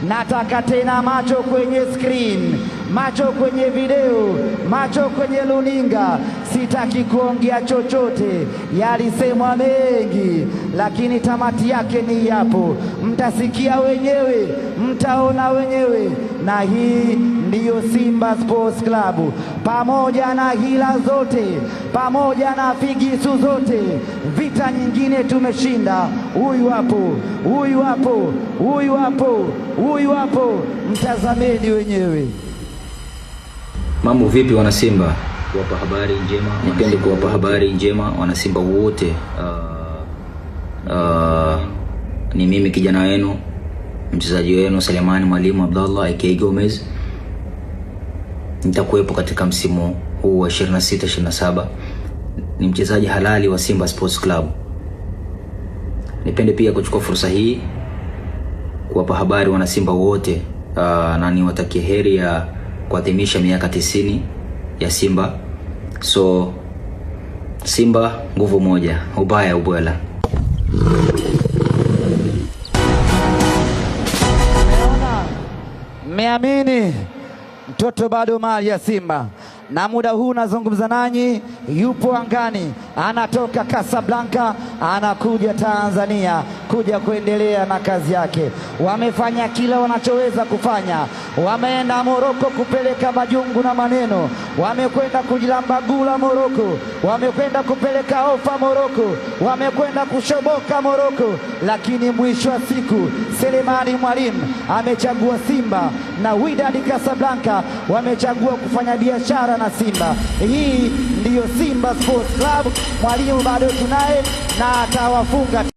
Nataka tena macho kwenye screen, macho kwenye video, macho kwenye luninga. Sitaki kuongea chochote, yalisemwa mengi, lakini tamati yake ni yapo. Mtasikia wenyewe, mtaona wenyewe. Na hii ndiyo Simba Sports Club. Pamoja na hila zote, pamoja na figisu zote, vita nyingine tumeshinda. Huyu hapo, huyu hapo, huyu hapo, huyu hapo, mtazameni wenyewe. Mambo vipi wana Simba? Kuwapa habari njema, nipende kuwapa habari njema wana Simba wote. Ni mimi kijana wenu, mchezaji wenu Selemani Mwalimu Abdallah aka Gomez. Nitakuwepo katika msimu huu wa 26-27. Ni mchezaji halali wa Simba Sports Club. Nipende pia kuchukua fursa hii kuwapa habari wana Simba wote, na niwatakie heri ya kuadhimisha miaka 90 ya Simba. So Simba nguvu moja, ubaya ubwela. Mmeamini mtoto bado mali ya Simba. Na muda huu nazungumza nanyi, yupo angani, anatoka Casablanca, anakuja Tanzania kuja kuendelea na kazi yake. Wamefanya kila wanachoweza kufanya. Wameenda Moroko kupeleka majungu na maneno, wamekwenda kujilamba gula Moroko, wamekwenda kupeleka ofa Moroko, wamekwenda kushoboka Moroko, lakini mwisho wa siku Selemani Mwalimu amechagua Simba na Wydad Casablanca wamechagua kufanya biashara na Simba. Hii ndiyo Simba Sports Club. Mwalimu bado tunaye na atawafunga.